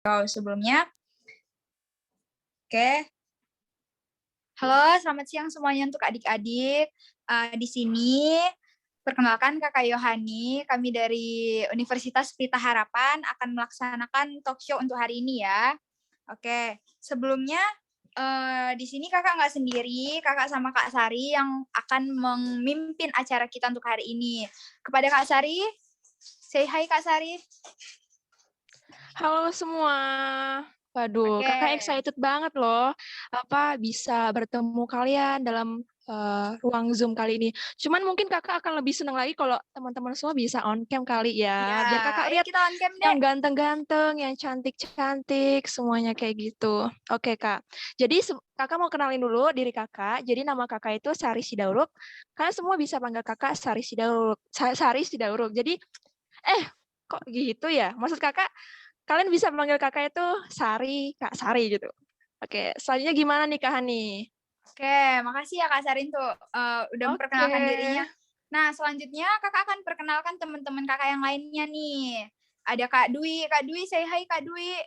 Sebelumnya. Oke. Halo, selamat siang semuanya untuk adik-adik. Di sini perkenalkan Kakak Yohani, kami dari Universitas Pelita Harapan akan melaksanakan talk show untuk hari ini ya. Oke, sebelumnya di sini Kakak nggak sendiri, Kakak sama Kak Sari yang akan memimpin acara kita untuk hari ini. Kepada Kak Sari, say hi Kak Sari. Halo semua. Waduh, Oke. Kakak excited banget loh, bisa bertemu kalian dalam ruang Zoom kali ini. Cuman mungkin Kakak akan lebih senang lagi kalau teman-teman semua bisa on cam kali Iya, ya. Biar Kakak ayo lihat kita on cam yang deh. ganteng-ganteng, yang cantik-cantik, semuanya kayak gitu. Oke, Kak. Jadi Kakak mau kenalin dulu diri Kakak. Jadi nama Kakak itu Sari Sidauruk. Kalian semua bisa panggil Kakak Sari Sidauruk. Sari Sidauruk. Jadi kok gitu ya? Maksud Kakak kalian bisa panggil kakak itu Sari, Kak Sari gitu. Oke, selanjutnya gimana nih Kak Hani? Oke, makasih ya Kak Sarin tuh udah Oke. memperkenalkan dirinya. Nah, selanjutnya Kakak akan perkenalkan teman-teman Kakak yang lainnya nih. Ada Kak Dwi. Kak Dwi, say hi Kak Dwi.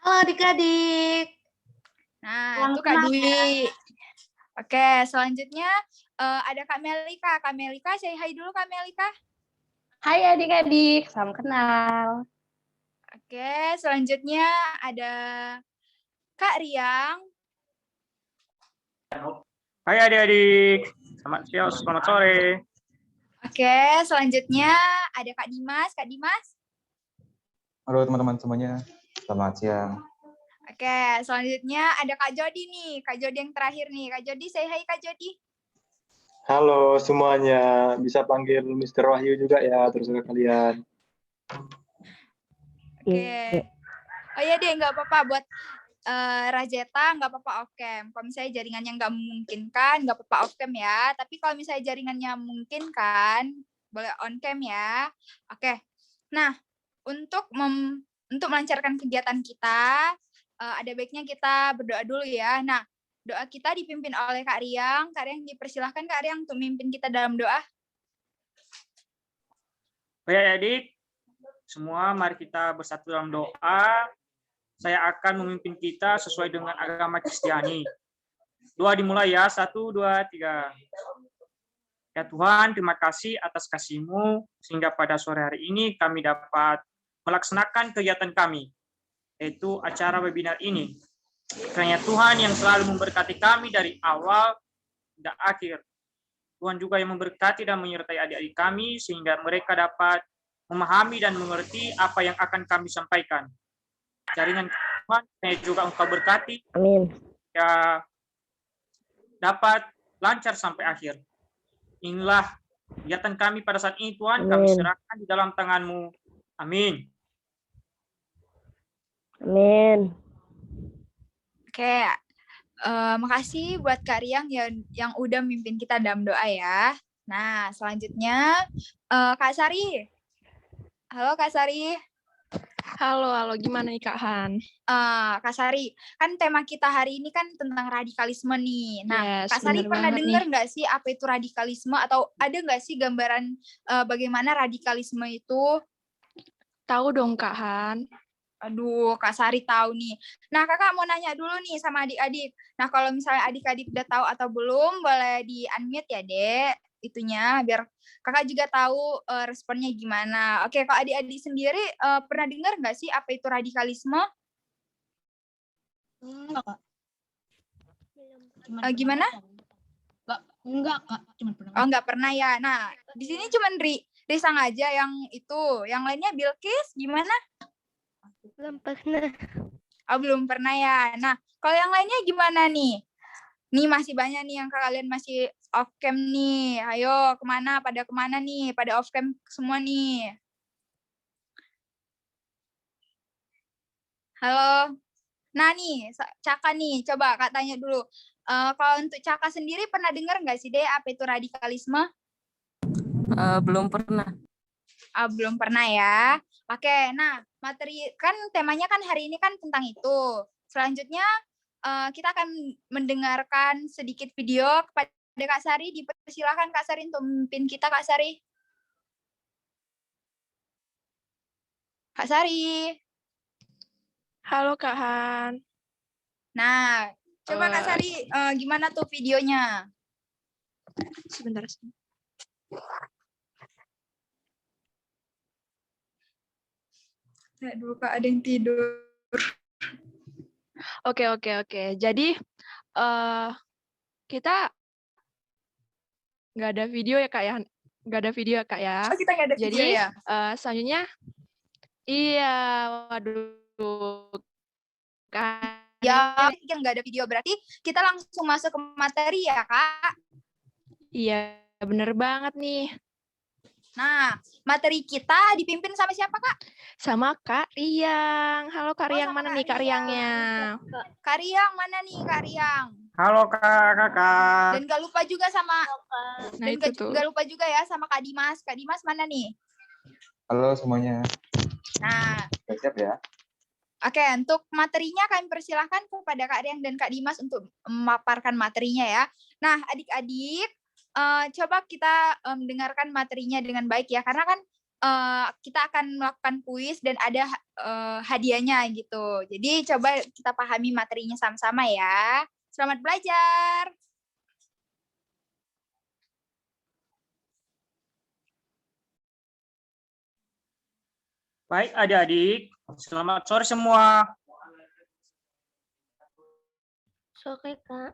Halo adik-adik. Nah, itu Kak Dwi. Oke, selanjutnya ada Kak Melika. Kak Melika, say hi dulu Kak Melika. Hai adik-adik, salam kenal. Oke, selanjutnya ada Kak Riang. Hai adik-adik, selamat siang, selamat sore. Oke, selanjutnya ada Kak Dimas. Kak Dimas. Halo teman-teman semuanya, selamat siang. Oke, selanjutnya ada Kak Jody nih. Kak Jody yang terakhir nih. Kak Jody, say hi Kak Jody. Halo semuanya, bisa panggil Mr. Wahyu juga ya, terserah kalian. Oke. Oh iya deh, nggak apa-apa buat Rajeta, nggak apa-apa off cam. Kalau misalnya jaringannya nggak memungkinkan, nggak apa-apa off cam ya. Tapi kalau misalnya jaringannya memungkinkan, boleh on cam ya. Oke. Nah, untuk melancarkan kegiatan kita, ada baiknya kita berdoa dulu ya. Nah, doa kita dipimpin oleh Kak Riang. Kak Riang dipersilahkan Kak Riang untuk memimpin kita dalam doa. Baik adik, semua mari kita bersatu dalam doa. Saya akan memimpin kita sesuai dengan agama Kristiani. Doa dimulai ya, 1, 2, 3. Ya Tuhan, terima kasih atas kasih-Mu, sehingga pada sore hari ini kami dapat melaksanakan kegiatan kami, yaitu acara webinar ini. Kiranya Tuhan yang selalu memberkati kami dari awal hingga akhir. Tuhan juga yang memberkati dan menyertai adik-adik kami, sehingga mereka dapat memahami dan mengerti apa yang akan kami sampaikan. Jaringan Tuhan saya juga Engkau berkati. Amin. Ya dapat lancar sampai akhir. Inilah kegiatan kami pada saat ini Tuhan, kami serahkan di dalam tangan-Mu. Amin. Amin. Oke, makasih buat Kak Riang yang udah mimpin kita dalam doa ya. Nah, selanjutnya Kak Sari. Halo Kak Sari. Halo, gimana nih Kak Han? Kak Sari, kan tema kita hari ini kan tentang radikalisme nih. Nah, Yes, Kak Sari bener pernah banget dengar nih. nggak sih apa itu radikalisme atau ada nggak sih gambaran bagaimana radikalisme itu? Tahu dong Kak Han. Aduh, Kak Sari tahu nih. Nah, Kakak mau nanya dulu nih sama adik-adik. Nah, kalau misalnya adik-adik udah tahu atau belum, boleh di-unmute ya, Dek. Itunya, biar Kakak juga tahu responnya gimana. Oke, kalau adik-adik sendiri pernah dengar nggak sih apa itu radikalisme? Enggak, Kak. Gimana? Enggak, Kak. Cuma pernah. Oh, nggak pernah ya. Nah, di sini cuma Risang aja yang itu. Yang lainnya Bilkis, gimana? Belum pernah. Oh, belum pernah ya. Nah, kalau yang lainnya gimana nih? Nih masih banyak nih yang kalian masih off cam nih. Ayo kemana? Pada kemana nih? Pada off cam semua nih. Halo. Nah nih, Caka nih. Coba Kak tanya dulu. Kalau untuk Caka sendiri pernah dengar nggak sih deh apa itu radikalisme? Belum pernah. Belum pernah ya. Oke, nah materi kan temanya kan hari ini kan tentang itu. Selanjutnya kita akan mendengarkan sedikit video kepada Kak Sari. Dipersilakan Kak Sari untuk memimpin kita, Kak Sari. Kak Sari. Halo Kak Han. Nah, coba Kak Sari gimana tuh videonya? Sebentar. Lihat dulu Kak, ada yang tidur. Oke. Jadi kita nggak ada video ya Kak ya? Nggak ada video ya Kak ya? Oh, kita nggak ada video Jadi ya? selanjutnya, iya, waduh. Kan Ya, yang nggak ada video berarti kita langsung masuk ke materi ya Kak. iya, bener banget nih. Nah, materi kita dipimpin sama siapa Kak? Sama Kak Riang. Halo Kak Riang, sama mana Kak nih Kak Riang. Riangnya? Kak Riang mana nih Kak Riang? Halo kakak. Dan gak lupa juga sama Nah dan itu tuh. gak lupa juga ya sama Kak Dimas. Kak Dimas mana nih? Halo semuanya. Nah, Siap ya? oke, untuk materinya kami persilahkan kepada Kak Riang dan Kak Dimas untuk memaparkan materinya ya. Nah, adik-adik, coba kita dengarkan materinya dengan baik ya, karena kan kita akan melakukan kuis dan ada hadiahnya gitu. Jadi coba kita pahami materinya sama-sama ya. Selamat belajar. Baik adik-adik, selamat sore semua. Oke, Kak.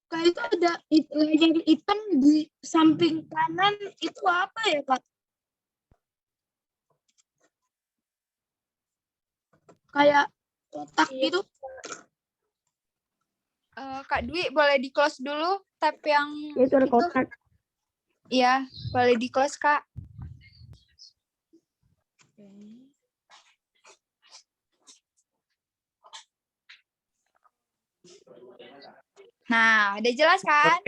Kak, itu ada layar hitam di samping kanan, itu apa ya, Kak? Kayak kotak gitu. Kak Dwi boleh di close dulu tab yang Itu ada kotak. Iya, boleh di close Kak. Nah, udah jelas kan?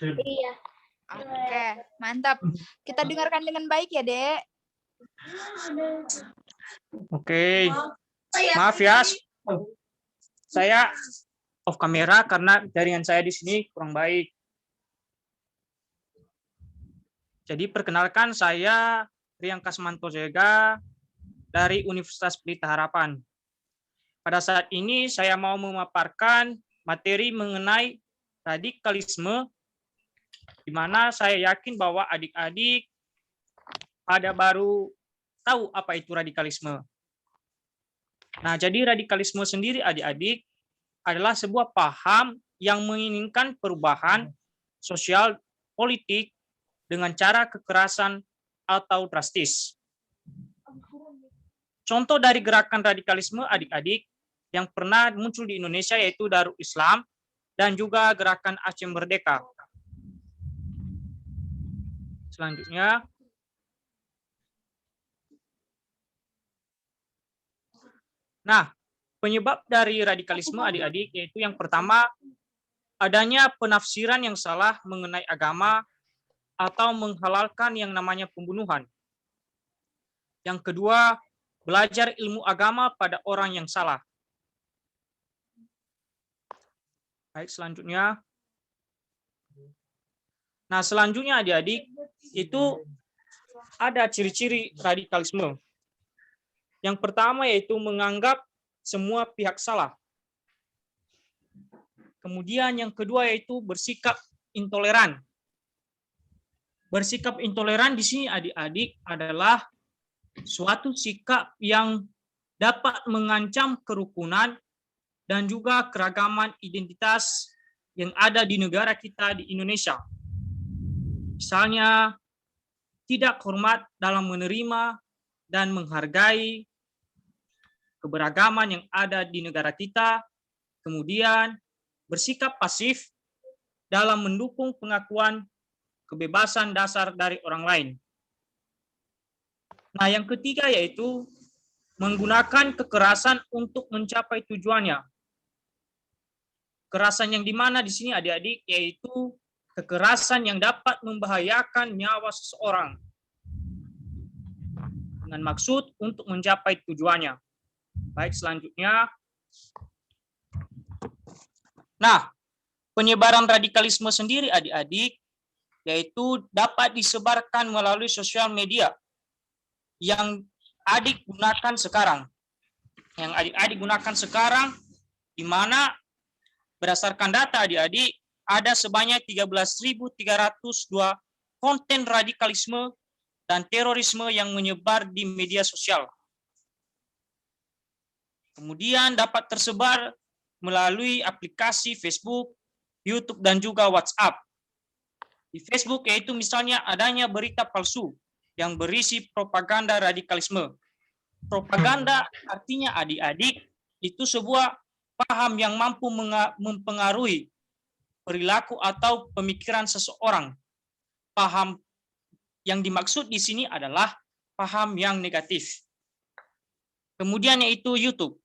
Iya. Oke, mantap. Kita dengarkan dengan baik ya, Dek. Oke. Maaf ya. Saya off kamera karena jaringan saya di sini kurang baik. Jadi perkenalkan saya Riang Kasmanto Zega dari Universitas Pelita Harapan. Pada saat ini saya mau memaparkan materi mengenai radikalisme, di mana saya yakin bahwa adik-adik pada baru tahu apa itu radikalisme. Nah, jadi radikalisme sendiri adik-adik adalah sebuah paham yang menginginkan perubahan sosial politik dengan cara kekerasan atau drastis. Contoh dari gerakan radikalisme adik-adik yang pernah muncul di Indonesia yaitu Darul Islam dan juga gerakan Aceh Merdeka. Selanjutnya, nah, penyebab dari radikalisme adik-adik yaitu yang pertama, adanya penafsiran yang salah mengenai agama atau menghalalkan yang namanya pembunuhan. Yang kedua, belajar ilmu agama pada orang yang salah. Baik, selanjutnya. Nah, selanjutnya adik-adik, itu ada ciri-ciri radikalisme. Yang pertama yaitu menganggap semua pihak salah. Kemudian yang kedua yaitu bersikap intoleran. Bersikap intoleran di sini adik-adik adalah suatu sikap yang dapat mengancam kerukunan dan juga keragaman identitas yang ada di negara kita di Indonesia. Misalnya, tidak hormat dalam menerima dan menghargai keberagaman yang ada di negara kita, kemudian bersikap pasif dalam mendukung pengakuan kebebasan dasar dari orang lain. Nah, yang ketiga yaitu menggunakan kekerasan untuk mencapai tujuannya. Kekerasan yang dimana di sini adik-adik yaitu kekerasan yang dapat membahayakan nyawa seseorang dengan maksud untuk mencapai tujuannya. Baik, selanjutnya. Nah, penyebaran radikalisme sendiri adik-adik, yaitu dapat disebarkan melalui sosial media yang adik gunakan sekarang. Yang adik-adik gunakan sekarang, di mana berdasarkan data adik-adik, ada sebanyak 13.302 konten radikalisme dan terorisme yang menyebar di media sosial. Kemudian dapat tersebar melalui aplikasi Facebook, YouTube, dan juga WhatsApp. Di Facebook yaitu misalnya adanya berita palsu yang berisi propaganda radikalisme. Propaganda artinya adik-adik itu sebuah paham yang mampu mempengaruhi perilaku atau pemikiran seseorang. Paham yang dimaksud di sini adalah paham yang negatif. Kemudian yaitu YouTube,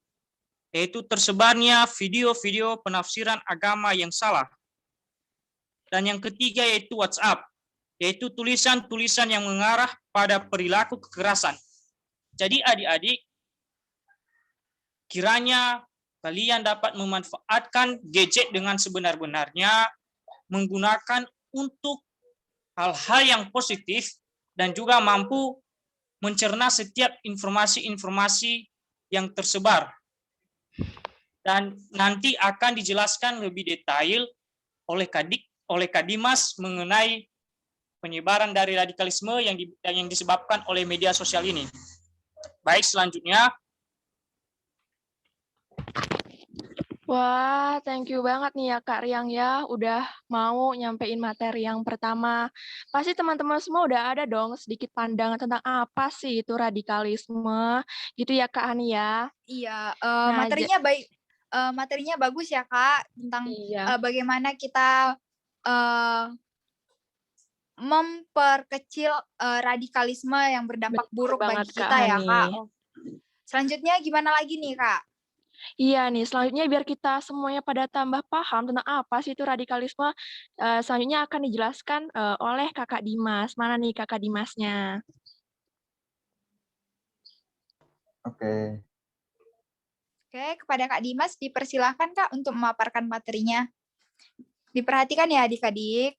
yaitu tersebarnya video-video penafsiran agama yang salah. Dan yang ketiga yaitu WhatsApp, yaitu tulisan-tulisan yang mengarah pada perilaku kekerasan. Jadi adik-adik, kiranya kalian dapat memanfaatkan gadget dengan sebenar-benarnya, menggunakan untuk hal-hal yang positif, dan juga mampu mencerna setiap informasi-informasi yang tersebar. Dan nanti akan dijelaskan lebih detail oleh Kak Dimas mengenai penyebaran dari radikalisme yang disebabkan oleh media sosial ini. Baik, selanjutnya. Wah, thank you banget nih ya Kak Riang ya, udah mau nyampein materi yang pertama. Pasti teman-teman semua udah ada dong sedikit pandangan tentang apa sih itu radikalisme, gitu ya Kak Hani ya. Iya, Nah, materinya baik, materinya bagus ya Kak, tentang Iya. bagaimana kita memperkecil radikalisme yang berdampak Betul buruk banget, bagi Kak kita ya Hani. Kak. Selanjutnya gimana lagi nih Kak? Iya nih, selanjutnya biar kita semuanya pada tambah paham tentang apa sih itu radikalisme, selanjutnya akan dijelaskan oleh Kakak Dimas. Mana nih Kakak Dimasnya? Oke. Oke, kepada Kak Dimas dipersilahkan Kak untuk memaparkan materinya. Diperhatikan ya adik-adik.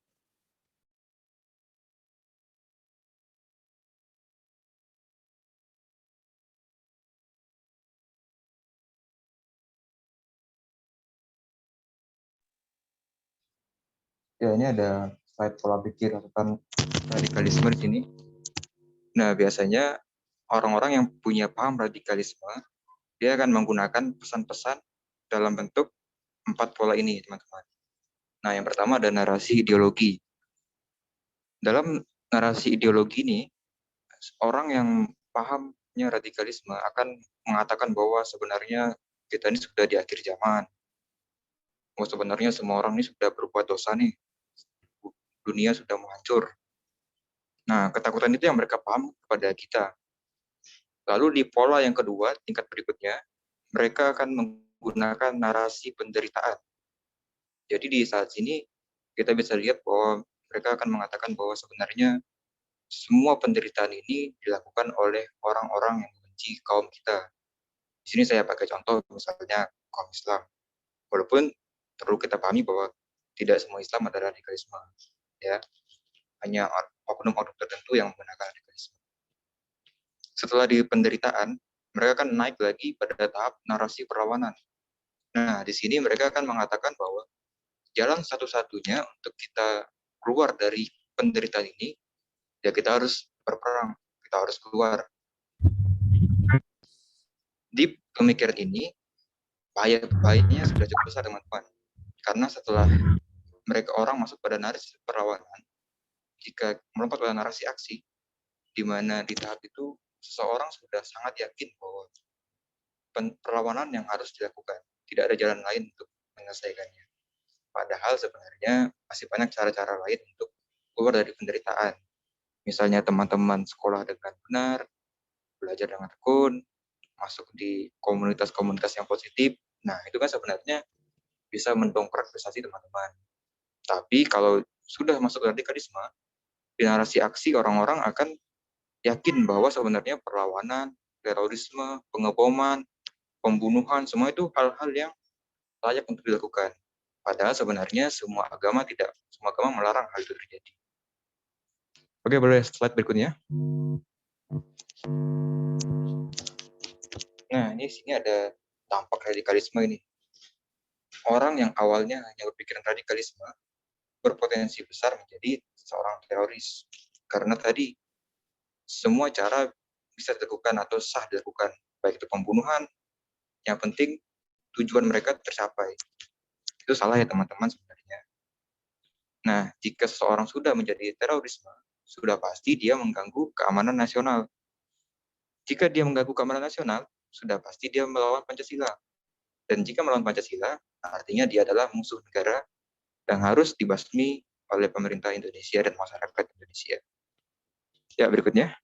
Ya, ini ada slide pola pikir tentang radikalisme di sini. Nah, biasanya orang-orang yang punya paham radikalisme, dia akan menggunakan pesan-pesan dalam bentuk 4 pola ini, teman-teman. Nah, yang pertama ada narasi ideologi. Dalam narasi ideologi ini, orang yang pahamnya radikalisme akan mengatakan bahwa sebenarnya kita ini sudah di akhir zaman. Oh, sebenarnya semua orang ini sudah berbuat dosa nih. Dunia sudah mau hancur. Nah, ketakutan itu yang mereka paham kepada kita. Lalu di pola yang kedua, tingkat berikutnya, mereka akan menggunakan narasi penderitaan. Jadi di saat ini, kita bisa lihat bahwa mereka akan mengatakan bahwa sebenarnya semua penderitaan ini dilakukan oleh orang-orang yang membenci kaum kita. Di sini saya pakai contoh misalnya kaum Islam. Walaupun perlu kita pahami bahwa tidak semua Islam adalah radikalisme, ya. Hanya oknum-oknum tertentu yang menggunakan radikalisme. Setelah di penderitaan, mereka akan naik lagi pada tahap narasi perlawanan. Nah, di sini mereka akan mengatakan bahwa jalan satu-satunya untuk kita keluar dari penderitaan ini, ya kita harus berperang, kita harus keluar. Di pemikiran ini, bahayanya sudah cukup besar, teman-teman. Karena setelah mereka orang masuk pada narasi perlawanan, jika melompat pada narasi aksi, di mana di tahap itu seseorang sudah sangat yakin bahwa perlawanan yang harus dilakukan, tidak ada jalan lain untuk menyelesaikannya. Padahal sebenarnya masih banyak cara-cara lain untuk keluar dari penderitaan. Misalnya teman-teman sekolah dengan benar, belajar dengan tekun, masuk di komunitas-komunitas yang positif. Nah, itu kan sebenarnya bisa mendongkrak prestasi teman-teman. Tapi kalau sudah masuk radikalisme, di narasi aksi orang-orang akan yakin bahwa sebenarnya perlawanan, terorisme, pengeboman, pembunuhan, semua itu hal-hal yang layak untuk dilakukan. Padahal sebenarnya semua agama melarang hal itu terjadi. Oke, boleh slide berikutnya. Nah, ini sini ada dampak radikalisme ini. Orang yang awalnya hanya berpikiran radikalisme berpotensi besar menjadi seorang teroris. Karena tadi semua cara bisa dilakukan atau sah dilakukan, baik itu pembunuhan, yang penting tujuan mereka tercapai. Itu salah ya teman-teman sebenarnya. Nah, jika seseorang sudah menjadi terorisme, sudah pasti dia mengganggu keamanan nasional. Jika dia mengganggu keamanan nasional, sudah pasti dia melawan Pancasila. Dan jika melawan Pancasila, artinya dia adalah musuh negara yang harus dibasmi oleh pemerintah Indonesia dan masyarakat Indonesia. Ya, berikutnya.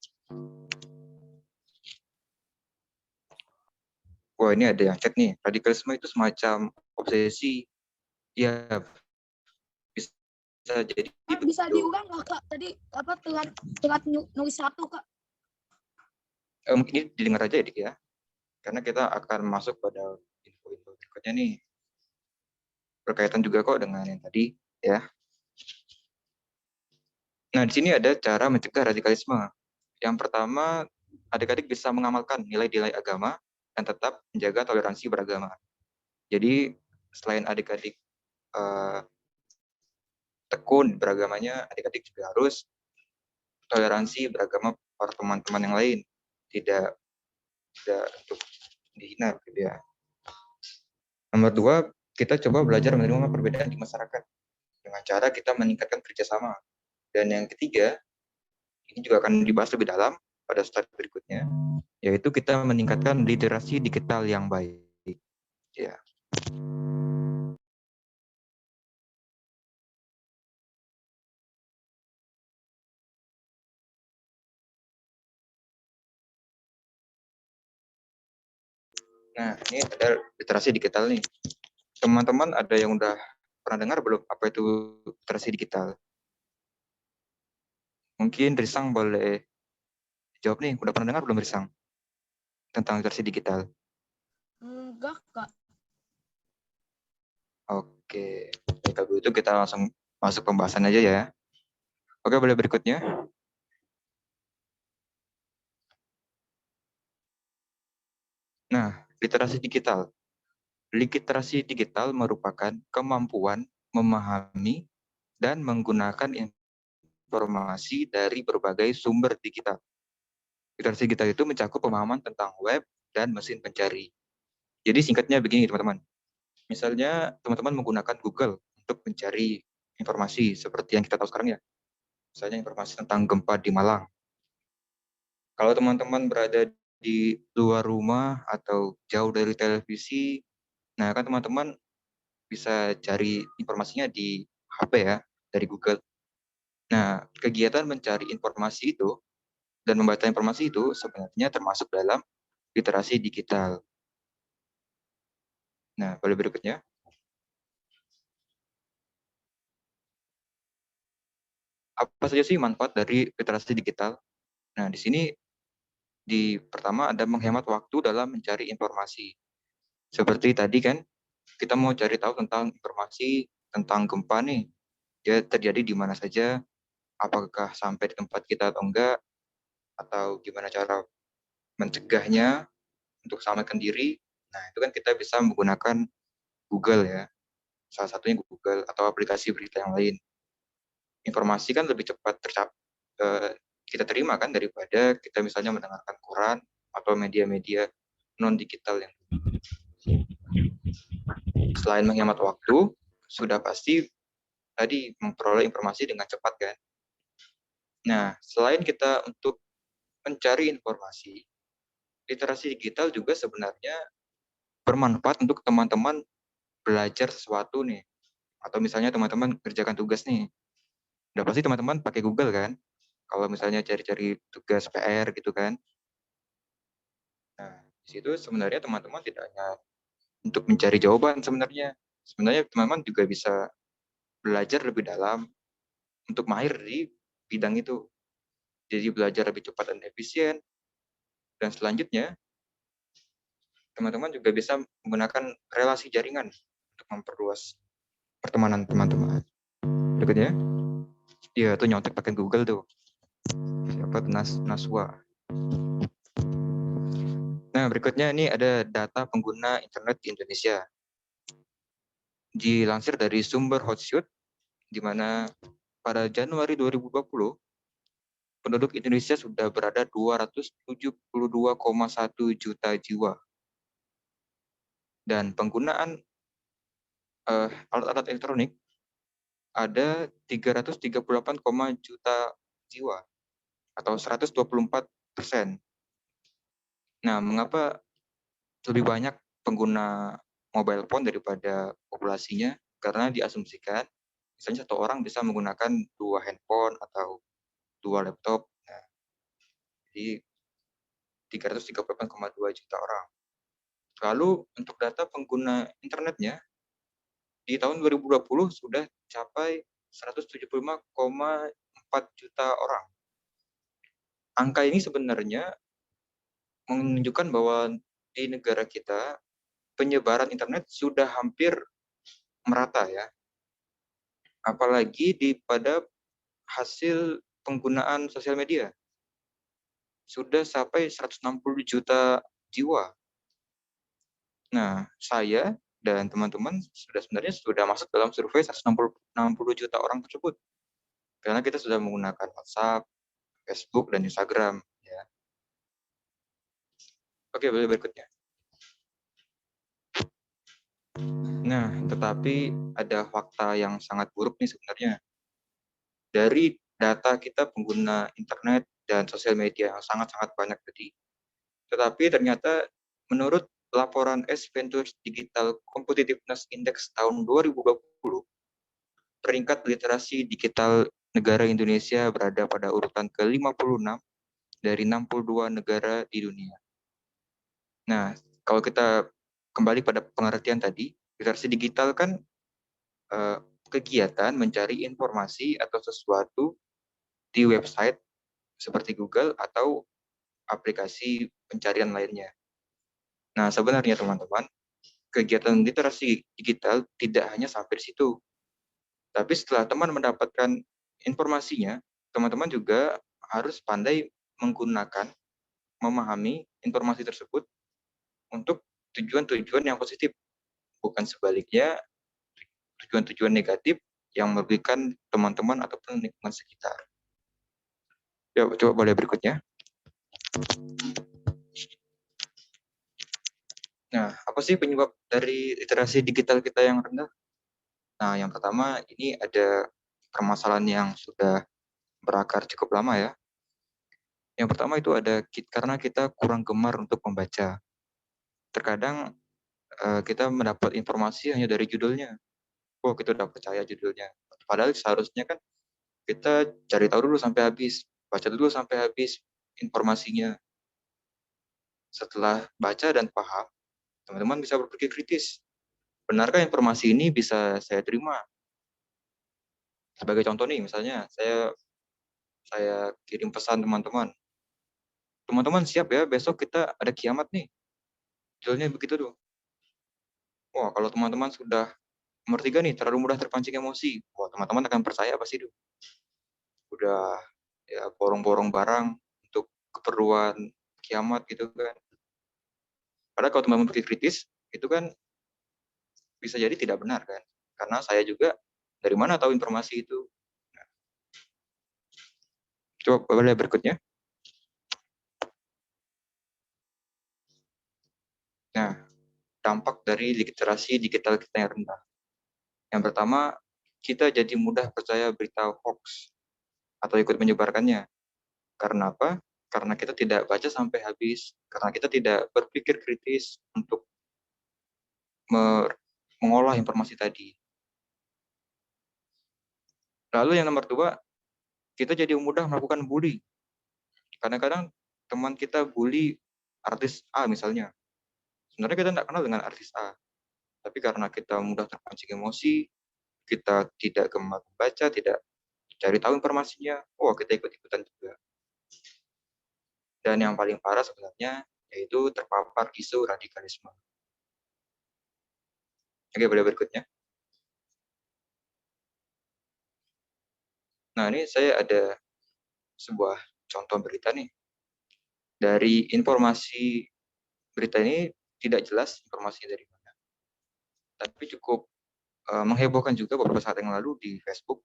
Wah, ini ada yang chat nih. Radikalisme itu semacam obsesi. Ya, bisa jadi Bisa begitu. diulang nggak Kak? Tadi apa telat nulis satu Kak? Mungkin ini didengar aja ya, Dik ya. Karena kita akan masuk pada info-info berikutnya nih. Berkaitan juga kok dengan yang tadi, ya. Nah, di sini ada cara mencegah radikalisme. Yang pertama, adik-adik bisa mengamalkan nilai-nilai agama dan tetap menjaga toleransi beragama. Jadi, selain adik-adik tekun beragamanya, adik-adik juga harus toleransi beragama para teman-teman yang lain. Tidak untuk dihina gitu ya. Nomor 2, kita coba belajar menerima perbedaan di masyarakat dengan cara kita meningkatkan kerjasama. Dan yang ketiga, ini juga akan dibahas lebih dalam pada slide berikutnya, yaitu kita meningkatkan literasi digital yang baik. Ya. Nah, ini ada literasi digital nih. Teman-teman ada yang udah pernah dengar belum apa itu literasi digital? Mungkin Risang boleh jawab nih, udah pernah dengar belum Risang tentang literasi digital? Enggak Kak. Oke, kalau begitu kita langsung masuk pembahasan aja ya. Oke, boleh berikutnya. Nah, literasi digital. Literasi digital merupakan kemampuan memahami dan menggunakan informasi dari berbagai sumber digital. Literasi digital itu mencakup pemahaman tentang web dan mesin pencari. Jadi singkatnya begini teman-teman. Misalnya teman-teman menggunakan Google untuk mencari informasi seperti yang kita tahu sekarang ya. Misalnya informasi tentang gempa di Malang. Kalau teman-teman berada di luar rumah atau jauh dari televisi, nah kan teman-teman bisa cari informasinya di HP ya, dari Google. Nah, kegiatan mencari informasi itu dan membaca informasi itu sebenarnya termasuk dalam literasi digital. Nah, boleh berikutnya. Apa saja sih manfaat dari literasi digital? Nah, di sini pertama ada menghemat waktu dalam mencari informasi. Seperti tadi kan, kita mau cari tahu tentang informasi tentang gempa nih. Dia terjadi di mana saja, apakah sampai di tempat kita atau enggak, atau gimana cara mencegahnya untuk selamatkan diri. Nah, itu kan kita bisa menggunakan Google ya. Salah satunya Google atau aplikasi berita yang lain. Informasi kan lebih cepat kita terima kan daripada kita misalnya mendengarkan koran atau media-media non-digital yang selain menghemat waktu, sudah pasti tadi memperoleh informasi dengan cepat kan. Nah, selain kita untuk mencari informasi, literasi digital juga sebenarnya bermanfaat untuk teman-teman belajar sesuatu nih. Atau misalnya teman-teman kerjakan tugas nih. Udah pasti teman-teman pakai Google kan? Kalau misalnya cari-cari tugas PR gitu kan. Nah, di situ sebenarnya teman-teman tidak hanya untuk mencari jawaban sebenarnya. Sebenarnya teman-teman juga bisa belajar lebih dalam untuk mahir di bidang itu. Jadi belajar lebih cepat dan efisien. Dan selanjutnya, teman-teman juga bisa menggunakan relasi jaringan untuk memperluas pertemanan teman-teman. Berikutnya, ya tuh nyontek pakai Google tuh. Siapa tuh Naswa. Nah, berikutnya ini ada data pengguna internet di Indonesia. Dilansir dari sumber Hotshoot, di mana pada Januari 2020, penduduk Indonesia sudah berada 272,1 juta jiwa. Dan penggunaan alat-alat elektronik ada 338, juta jiwa atau 124%. Nah, mengapa lebih banyak pengguna mobile phone daripada populasinya? Karena diasumsikan misalnya satu orang bisa menggunakan 2 handphone atau 2 laptop. Nah, jadi 338,2 juta orang. Lalu untuk data pengguna internetnya di tahun 2020 sudah capai 175,4 juta orang. Angka ini sebenarnya menunjukkan bahwa di negara kita penyebaran internet sudah hampir merata ya. Apalagi pada hasil penggunaan sosial media. Sudah sampai 160 juta jiwa. Nah, saya dan teman-teman sebenarnya sudah masuk dalam survei 160 juta orang tersebut. Karena kita sudah menggunakan WhatsApp, Facebook, dan Instagram. Ya. Oke, berikutnya. Nah, tetapi ada fakta yang sangat buruk nih sebenarnya. Dari data kita pengguna internet dan sosial media yang sangat-sangat banyak tadi. Tetapi ternyata menurut laporan S Ventures Digital Competitiveness Index tahun 2020, peringkat literasi digital negara Indonesia berada pada urutan ke-56 dari 62 negara di dunia. Nah, kalau kita kembali pada pengertian tadi, literasi digital kan kegiatan mencari informasi atau sesuatu di website seperti Google atau aplikasi pencarian lainnya. Nah, sebenarnya teman-teman, kegiatan literasi digital tidak hanya sampai di situ. Tapi setelah teman mendapatkan informasinya, teman-teman juga harus pandai menggunakan, memahami informasi tersebut untuk tujuan-tujuan yang positif. Bukan sebaliknya, tujuan-tujuan negatif yang merugikan teman-teman ataupun lingkungan sekitar. Ya, coba boleh berikutnya. Nah, apa sih penyebab dari literasi digital kita yang rendah? Nah, yang pertama ini ada permasalahan yang sudah berakar cukup lama ya. Yang pertama itu ada karena kita kurang gemar untuk membaca. Terkadang kita mendapat informasi hanya dari judulnya. Oh, kita udah percaya judulnya. Padahal seharusnya kan kita cari tahu dulu sampai habis, baca dulu sampai habis informasinya. Setelah baca dan paham, teman-teman bisa berpikir kritis. Benarkah informasi ini bisa saya terima? Sebagai contoh nih, misalnya saya kirim pesan teman-teman. Teman-teman siap ya, besok kita ada kiamat nih. Judulnya begitu tuh. Wah, kalau teman-teman sudah nomor 3 nih, terlalu mudah terpancing emosi. Wah, teman-teman akan percaya apa sih itu? Udah ya borong-borong barang untuk keperluan kiamat gitu kan. Padahal kalau teman-teman berpikir kritis, itu kan bisa jadi tidak benar kan. Karena saya juga dari mana tahu informasi itu. Nah, coba boleh berikutnya. Nah, dampak dari literasi digital kita yang rendah. Yang pertama, kita jadi mudah percaya berita hoax atau ikut menyebarkannya. Karena apa? Karena kita tidak baca sampai habis, karena kita tidak berpikir kritis untuk mengolah informasi tadi. Lalu yang nomor 2, kita jadi mudah melakukan bully. Kadang-kadang teman kita bully artis A misalnya. Sebenarnya kita tidak kenal dengan artis A. Tapi karena kita mudah terpancing emosi, kita tidak gemar membaca, tidak cari tahu informasinya, kita ikut-ikutan juga. Dan yang paling parah sebenarnya, yaitu terpapar isu radikalisme. Oke, boleh berikutnya. Nah, ini saya ada sebuah contoh berita nih. Dari informasi berita ini tidak jelas informasi dari mana. Tapi cukup menghebohkan juga beberapa saat yang lalu di Facebook.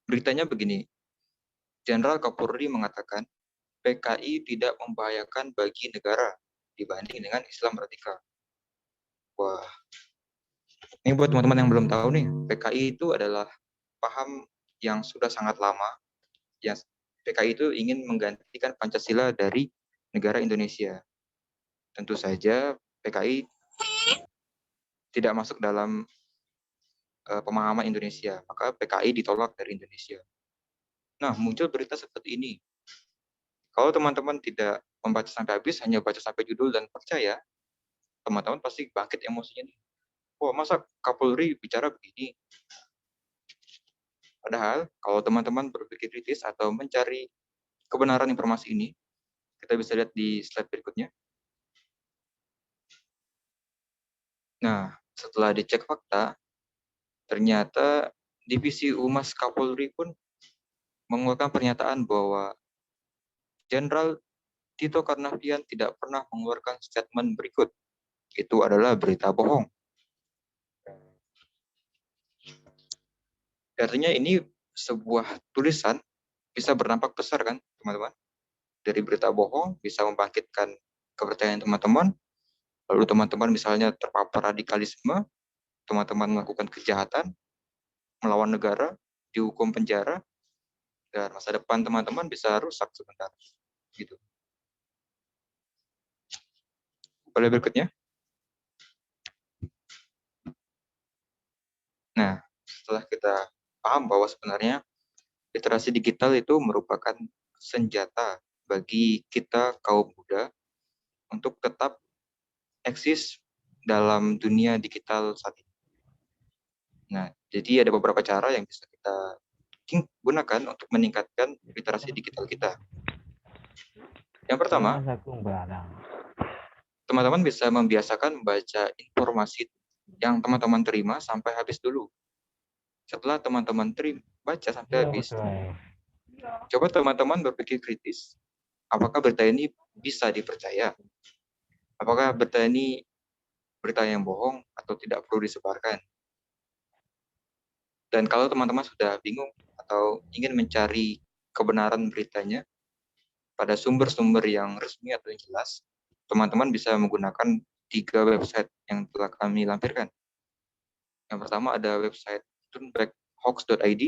Beritanya begini. Jenderal Kapolri mengatakan PKI tidak membahayakan bagi negara dibanding dengan Islam radikal. Wah, ini buat teman-teman yang belum tahu nih, PKI itu adalah paham yang sudah sangat lama. Yang PKI itu ingin menggantikan Pancasila dari negara Indonesia. Tentu saja PKI tidak masuk dalam pemahaman Indonesia, maka PKI ditolak dari Indonesia. Nah, muncul berita seperti ini. Kalau teman-teman tidak membaca sampai habis, hanya baca sampai judul dan percaya, teman-teman pasti bangkit emosinya nih. Wah, masa Kapolri bicara begini? Padahal, kalau teman-teman berpikir kritis atau mencari kebenaran informasi ini, kita bisa lihat di slide berikutnya. Nah, setelah dicek fakta, ternyata Divisi Humas Kapolri pun mengeluarkan pernyataan bahwa Jenderal Tito Karnavian tidak pernah mengeluarkan statement berikut. Itu adalah berita bohong. Artinya ini sebuah tulisan bisa berdampak besar kan, teman-teman? Dari berita bohong bisa membangkitkan kepercayaan teman-teman, lalu teman-teman misalnya terpapar radikalisme, teman-teman melakukan kejahatan, melawan negara, dihukum penjara, dan masa depan teman-teman bisa rusak sebentar. Gitu. Boleh berikutnya? Nah, setelah kita paham bahwa sebenarnya literasi digital itu merupakan senjata bagi kita kaum muda untuk tetap eksis dalam dunia digital saat ini. Nah, jadi ada beberapa cara yang bisa kita gunakan untuk meningkatkan literasi digital kita. Yang pertama, teman-teman bisa membiasakan membaca informasi yang teman-teman terima sampai habis dulu. Setelah teman-teman baca sampai habis, coba teman-teman berpikir kritis. Apakah berita ini bisa dipercaya? Apakah berita ini berita yang bohong atau tidak perlu disebarkan? Dan kalau teman-teman sudah bingung atau ingin mencari kebenaran beritanya pada sumber-sumber yang resmi atau yang jelas, teman-teman bisa menggunakan 3 website yang telah kami lampirkan. Yang pertama ada website turnbackhoax.id,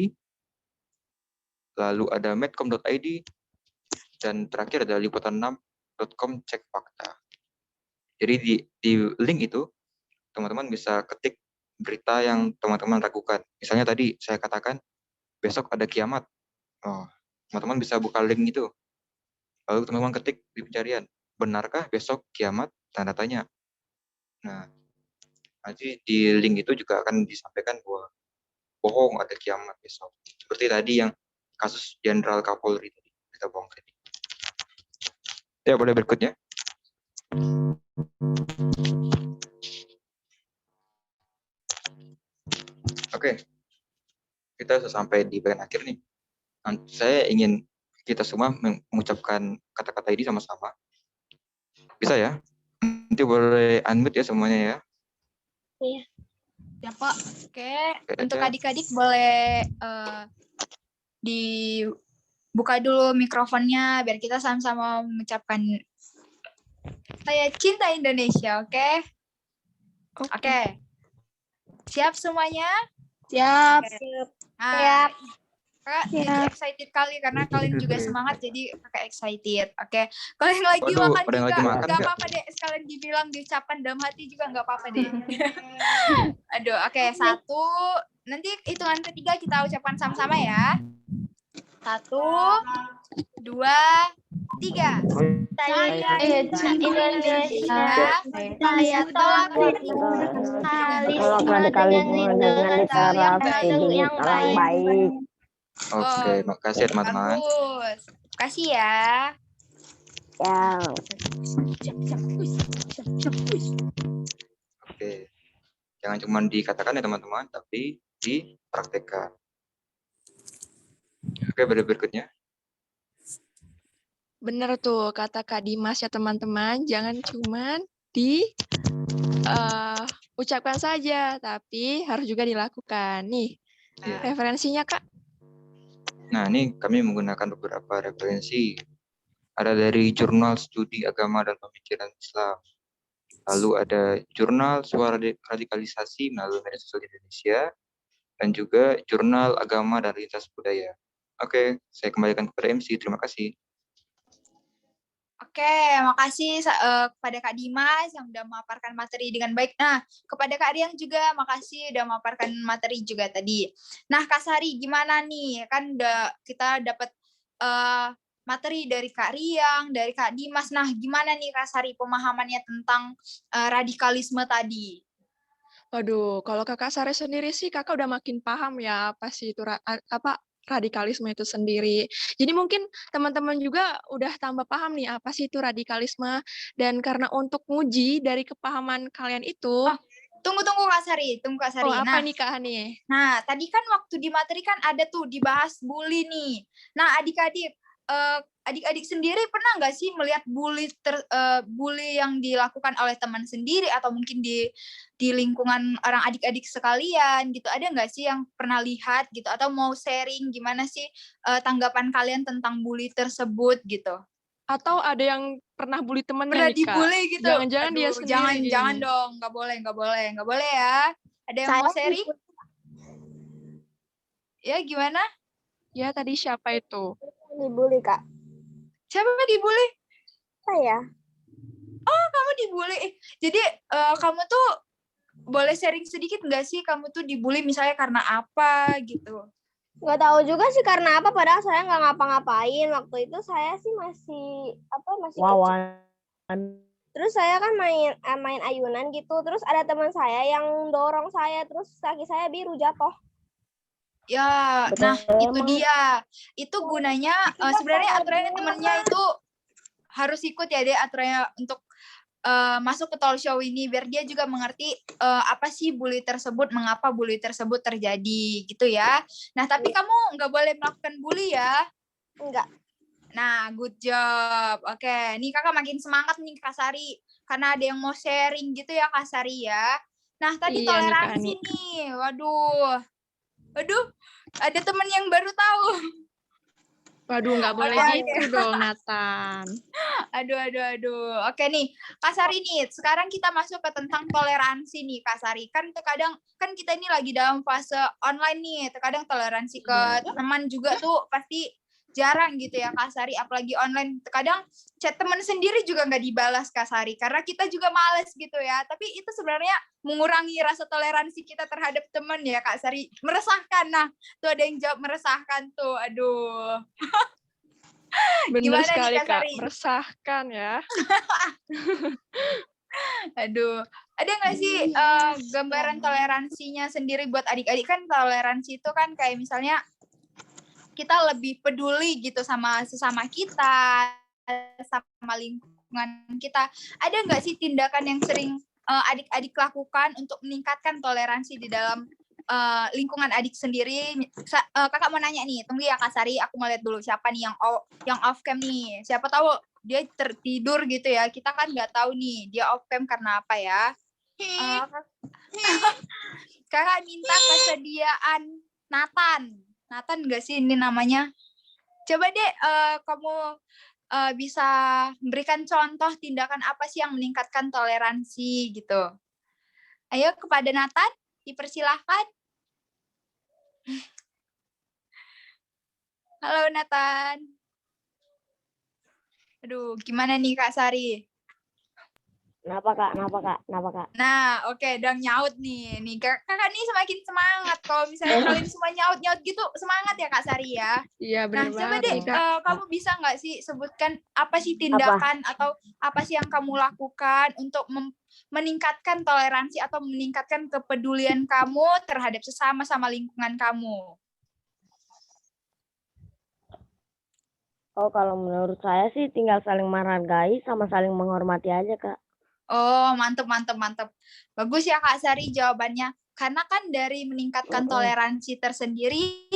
lalu ada medcom.id, dan terakhir ada liputan6.com cek fakta. Jadi di link itu, teman-teman bisa ketik berita yang teman-teman ragukan. Misalnya tadi saya katakan, besok ada kiamat. Oh, teman-teman bisa buka link itu. Lalu teman-teman ketik di pencarian, benarkah besok kiamat? Tanda tanya. Nah, nanti di link itu juga akan disampaikan bahwa bohong ada kiamat besok. Seperti tadi yang kasus Jenderal Kapolri tadi, kita bohong tadi. Ya, boleh berikutnya. Oke, kita sudah sampai di bagian akhir nih. Saya ingin kita semua mengucapkan kata-kata ini sama-sama. Bisa ya? Nanti boleh unmute ya semuanya ya. Iya. Ya Pak. Oke. Untuk adik-adik boleh dibuka dulu mikrofonnya biar kita sama-sama mengucapkan saya cinta Indonesia, oke? Oke. Siap semuanya? Siap. Nah, Kakak jadi excited kali karena kalian juga semangat jadi kakak excited. Oke. Kalau yang lagi Waduh, makan ada yang juga lagi makan nggak nggak? apa-apa deh. Sekalian dibilang diucapkan dalam hati juga nggak apa-apa deh. Aduh, oke. 1. Nanti hitungan ketiga kita ucapkan sama-sama ya. 1, 2, 3. Saya cinta Indonesia. Saya tolak radikalisme dengan literasi yang baik. Oke, makasih ya teman-teman. Bagus. Makasih ya. Yang Oke. Jangan cuma dikatakan ya teman-teman, tapi dipraktekkan. Oke, berikutnya. Bener tuh kata Kak Dimas ya teman-teman, jangan cuman ucapkan saja, tapi harus juga dilakukan. Nih, Iya. referensinya Kak. Nah, ini kami menggunakan beberapa referensi. Ada dari Jurnal Studi Agama dan Pemikiran Islam. Lalu ada Jurnal Suara Radikalisasi melalui Media Sosial di Indonesia. Dan juga Jurnal Agama dan Lintas Budaya. Oke, saya kembalikan kepada MC. Terima kasih. Oke, makasih kepada Kak Dimas yang udah memaparkan materi dengan baik. Nah, kepada Kak Riang juga makasih udah memaparkan materi juga tadi. Nah, Kak Sari gimana nih? Kan kita dapat materi dari Kak Riang, dari Kak Dimas. Nah, gimana nih Kak Sari pemahamannya tentang radikalisme tadi? Waduh, kalau Kakak Sari sendiri sih Kakak udah makin paham ya apa sih itu radikalisme itu sendiri. Jadi mungkin teman-teman juga udah tambah paham nih apa sih itu radikalisme, dan karena untuk nguji dari kepahaman kalian itu. Tunggu Kak Sari, Oh, apa nih Kak Hani? Nah, tadi kan waktu di materi kan ada tuh dibahas bully nih. Nah, adik-adik sendiri pernah nggak sih melihat bully yang dilakukan oleh teman sendiri atau mungkin di lingkungan orang adik-adik sekalian gitu? Ada nggak sih yang pernah lihat gitu atau mau sharing gimana sih tanggapan kalian tentang bully tersebut gitu? Atau ada yang pernah bully temennya Pernah nih Kak? dibully gitu? Jangan-jangan dia sendiri. Jangan dong, nggak boleh ya. Ada yang mau sharing? Ya gimana? Ya tadi siapa itu? dibully, Kak. Siapa dibully? Saya. Oh, kamu dibully. Jadi kamu tuh boleh sharing sedikit nggak sih kamu tuh dibully misalnya karena apa gitu? Nggak tahu juga sih karena apa, padahal saya nggak ngapa-ngapain. Waktu itu saya sih masih kecil. Terus saya kan main ayunan gitu. Terus ada teman saya yang dorong saya, terus kaki saya biru jatuh. Ya, nah itu dia. Itu gunanya sebenarnya aturannya temennya itu harus ikut ya deh aturannya untuk masuk ke talk show ini biar dia juga mengerti apa sih bully tersebut, mengapa bully tersebut terjadi gitu ya. Nah, tapi kamu nggak boleh melakukan bully ya? Enggak. Nah, good job. Oke, nih kakak makin semangat nih Kak Sari karena ada yang mau sharing gitu ya Kak Sari ya. Nah, tadi Iya, toleransi nih. Waduh, ada temen yang baru tahu. Waduh, nggak boleh gitu dong, Nathan. Aduh. Oke nih, Kak Sari nih, sekarang kita masuk ke tentang toleransi nih, Kak Sari. Kan terkadang, kan kita ini lagi dalam fase online nih, terkadang toleransi ke teman juga tuh pasti jarang gitu ya, Kak Sari. Apalagi online, terkadang chat teman sendiri juga nggak dibalas, Kak Sari. Karena kita juga males gitu ya. Tapi itu sebenarnya mengurangi rasa toleransi kita terhadap teman ya, Kak Sari. Meresahkan. Nah, tuh ada yang jawab meresahkan tuh. Aduh. Benar Gimana sekali, nih, Kak Kak. Sari? Meresahkan ya. Aduh, ada nggak sih gambaran toleransinya sendiri buat adik-adik? Kan toleransi itu kan kayak misalnya kita lebih peduli gitu sama sesama kita, sama lingkungan kita. Ada nggak sih tindakan yang sering adik-adik lakukan untuk meningkatkan toleransi di dalam lingkungan adik sendiri? Kakak mau nanya nih, tunggu ya Kak Sari, aku mau lihat dulu siapa nih yang off cam nih. Siapa tahu dia tertidur gitu ya, kita kan nggak tahu nih dia off cam karena apa ya. Kakak minta kesediaan Nathan nggak sih ini namanya? Coba deh kamu bisa memberikan contoh tindakan apa sih yang meningkatkan toleransi gitu. Ayo kepada Nathan, dipersilahkan. Halo Nathan. Aduh, gimana nih Kak Sari? Kenapa kak? Nah, oke, udah nyaut nih. Kakak nih semakin semangat. Kalau misalnya kalian semua nyaut gitu, semangat ya Kak Sari ya. Iya, benar Nah, coba banget. deh, kamu bisa nggak sih sebutkan apa sih tindakan atau apa sih yang kamu lakukan untuk meningkatkan toleransi atau meningkatkan kepedulian kamu terhadap sesama sama lingkungan kamu? Oh, kalau menurut saya sih tinggal saling menghargai sama saling menghormati aja, Kak. Oh, mantep, mantep, mantep. Bagus ya Kak Sari jawabannya. Karena kan dari meningkatkan toleransi tersendiri,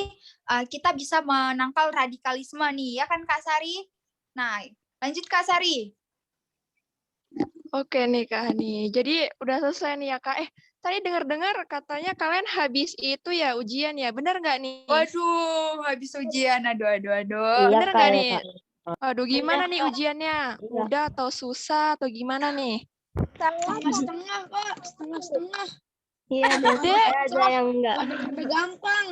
kita bisa menangkal radikalisme nih, ya kan Kak Sari? Nah, lanjut Kak Sari. Oke nih Kak Hani. Jadi udah selesai nih ya Kak. Tadi dengar-dengar katanya kalian habis itu ya ujian ya. Bener nggak nih? Waduh, habis ujian. Aduh. Iya, Bener Kak, nggak ya, nih? Kak. Waduh, gimana nih ujiannya? Iya. Mudah atau susah atau gimana nih? Setengah-setengah, Kak. Setengah-setengah. Iya, ada yang enggak. Ada gampang.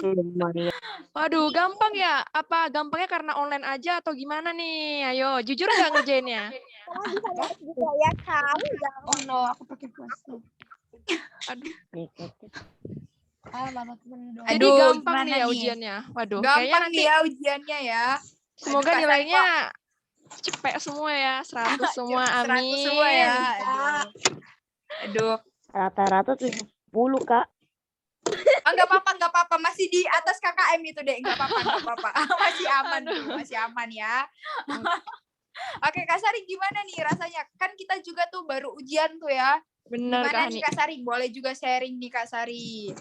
Waduh, gampang ya? Apa gampangnya karena online aja atau gimana nih? Ayo, jujur nggak ngerjainnya? Juga ya, kamu jangan. Oh no, aku pakai plastik. Aduh. Lama temen dong. Jadi Aduh, gampang gimana nih ya nih? ujiannya. Waduh, kayaknya Gampang nanti nih ya ujiannya ya. semoga Aduh, Kak Sari nilainya cepet semua ya, 100 semua, 100 amin. semua ya. Aduh. Rata-rata 70, Kak. Oh, nggak apa-apa. Masih di atas KKM itu, Dek. Nggak apa-apa. Masih aman tuh, masih aman ya. Oke, Kak Sari gimana nih rasanya? Kan kita juga tuh baru ujian tuh ya. Bener, Gimana Kak nih Hani. Kak Sari? Boleh juga sharing nih Kak Sari.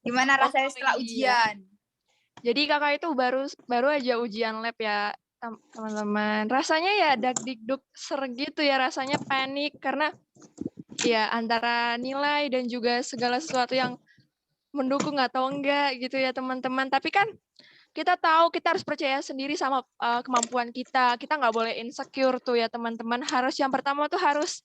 Gimana rasanya setelah iya. ujian? Jadi kakak itu baru aja ujian lab ya, teman-teman. Rasanya ya dag-digdug ser gitu ya, rasanya panik karena ya antara nilai dan juga segala sesuatu yang mendukung atau enggak gitu ya teman-teman. Tapi kan kita tahu kita harus percaya sendiri sama kemampuan kita. Kita nggak boleh insecure tuh ya teman-teman. Harus yang pertama tuh harus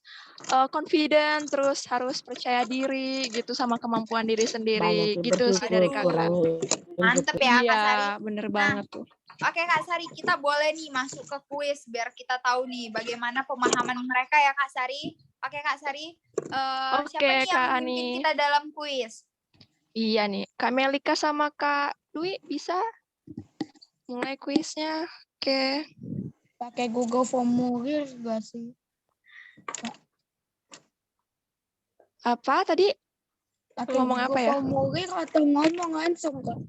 confident, terus harus percaya diri gitu sama kemampuan diri sendiri. Banyak Gitu sih dari kakak. kurangi. Mantep ya Kak Sari. Iya, bener banget tuh. Oke Kak Sari, kita boleh nih masuk ke kuis biar kita tahu nih bagaimana pemahaman mereka ya Kak Sari. Oke Kak Sari, siapa nih yang Kak memimpin Ani. kita dalam kuis? Iya nih, Kak Melika sama Kak Dwi bisa mulai kuisnya. Oke. Pakai Google Formulir gak sih? Apa tadi? Pakai Ngomong apa ya? Formulir atau ngomong langsung, Kak?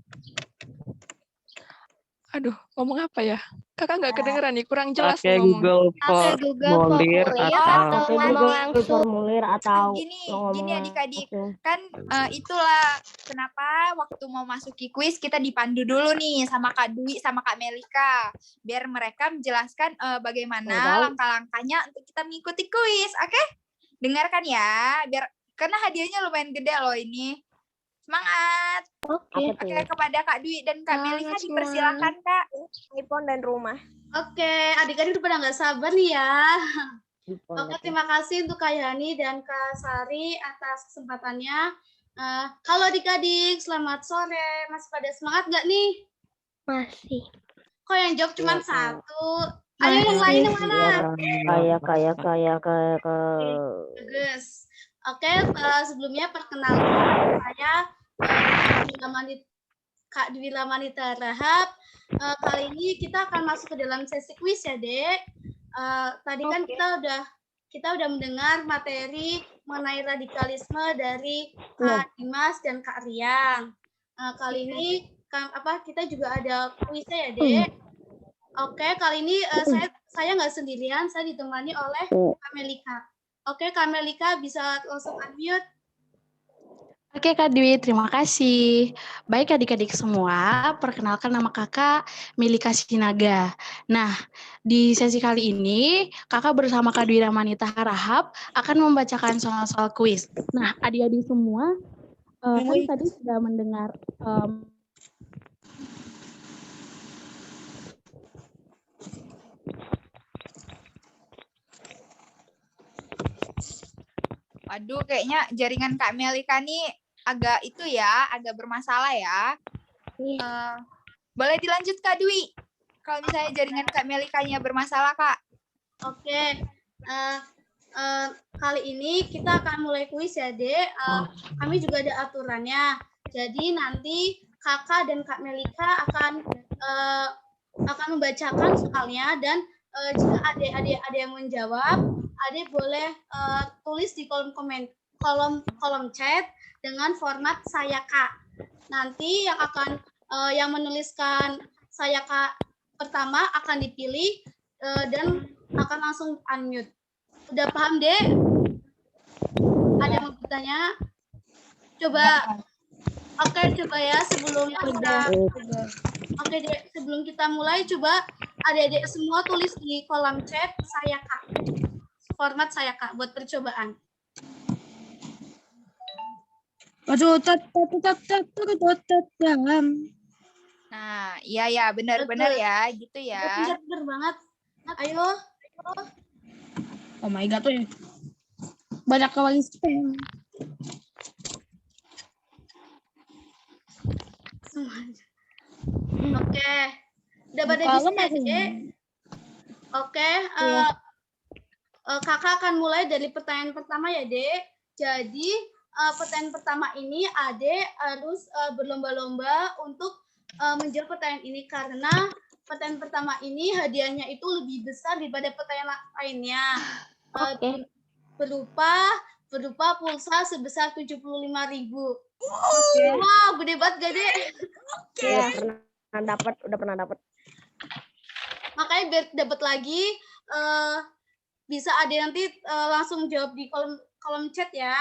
Aduh, ngomong apa ya? Kakak nggak kedengeran nih, kurang jelas nih Pakai ngomong. Google Formulir atau ngomong langsung. Formulir atau Gini adik-adik, kan itulah kenapa waktu mau masuki kuis kita dipandu dulu nih sama Kak Dwi sama Kak Melika biar mereka menjelaskan bagaimana langkah-langkahnya untuk kita mengikuti kuis. Oke? Dengarkan ya, biar karena hadiahnya lumayan gede loh ini. Semangat. Oke, kepada Kak Dwi dan Kak Melika dipersilakan Kak. iPhone dan rumah. Oke, adik-adik udah pada nggak sabar nih ya. Oke, terima kasih untuk Kak Yani dan Kak Sari atas kesempatannya. Halo adik-adik, selamat sore. Masih pada semangat nggak nih? Masih. Kok yang jawab cuma satu? Ayo yang lain mana? Kayak. Bagus. Oke, sebelumnya perkenalkan saya Kak Dwi Lamanita Rahab. Kali ini kita akan masuk ke dalam sesi kuis ya, Dek. Tadi kan kita udah mendengar materi mengenai radikalisme dari Kak Dimas dan Kak Riang. Kali ini kita juga ada kuisnya ya, Dek. Oke, kali ini saya nggak sendirian, saya ditemani oleh Kak Melika. Oke, Kak Melika bisa langsung unmute. Oke Kak Dwi, terima kasih. Baik adik-adik semua, perkenalkan nama kakak Melika Sinaga. Nah, di sesi kali ini, kakak bersama Kak Dwi Ramanita Rahab akan membacakan soal-soal kuis. Nah, adik-adik semua, kan tadi sudah mendengar Waduh, kayaknya jaringan Kak Melika nih agak bermasalah ya. Boleh dilanjut Kak Dwi. Kalau misalnya jaringan Kak Melikanya bermasalah, Kak. Oke. Kali ini kita akan mulai kuis ya, Dek. Kami juga ada aturannya. Jadi nanti Kakak dan Kak Melika akan membacakan soalnya dan jika adik-adik ada yang menjawab, adik boleh tulis di kolom chat dengan format saya Kak. Nanti yang menuliskan saya Kak pertama akan dipilih dan akan langsung unmute. Udah paham, Dek? Ada yang mau bertanya? Coba. Oke, coba ya sebelum kita Oke, Dek, sebelum kita mulai coba adik-adik semua tulis di kolom chat saya Kak. Format saya Kak buat percobaan. Aduh, Nah, iya benar-benar ya, gitu ya. Bener banget. Ayo. oh my god, banyak kali spam. Oke. Udah pada di sini ya, Dek? Oke, Kakak akan mulai dari pertanyaan pertama ya, Dek. Jadi, pertanyaan pertama ini Adek harus berlomba-lomba untuk menjawab pertanyaan ini karena pertanyaan pertama ini hadiahnya itu lebih besar daripada pertanyaan lainnya. Berupa pulsa sebesar 75.000. Wow, gede banget gak, Dek? Udah pernah dapat. Makanya biar dapat lagi bisa ada nanti langsung jawab di kolom chat ya.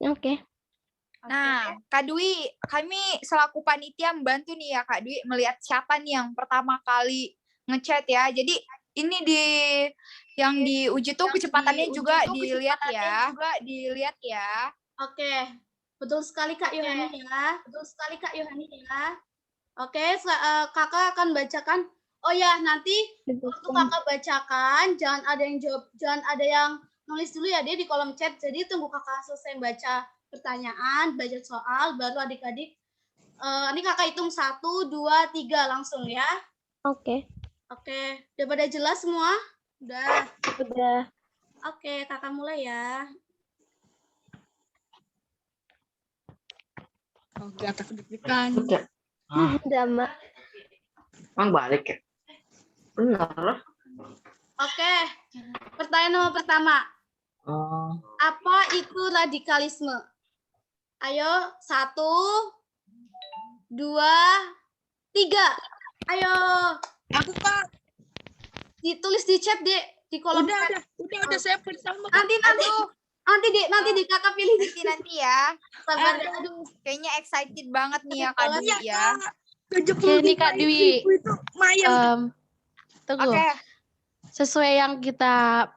Oke. Nah, Kak Dwi, kami selaku panitia membantu nih ya Kak Dwi melihat siapa nih yang pertama kali ngechat ya. Jadi ini yang diuji tuh kecepatannya juga dilihat ya. Oke. Betul sekali Kak Yohani ya. Oke, Kakak akan bacakan. Oh ya, nanti waktu Kakak bacakan jangan ada yang jawab, jangan ada yang nulis dulu ya dia di kolom chat. Jadi tunggu Kakak selesai baca pertanyaan, baca soal, baru adik-adik ini Kakak hitung 1, 2, 3 langsung ya. Oke. Udah pada jelas semua? Udah. Udah. Oke, Kakak mulai ya. Oke, tak deg-degan. Udah, Mbak. Emang balik ya? Benar. Oke. Pertanyaan nomor pertama. Apa itu radikalisme? Ayo, 1, 2, 3. Ayo. Aku Kak. Ditulis di chat, Dek, di kolom chat. Udah saya bersama. Nanti Dek Kakak pilih. Nanti ya. Sabar. Aduh, kayaknya excited banget nih ya Kak Dwi ya. Oke, nih Kak Dwi. Tunggu. Oke. Sesuai yang kita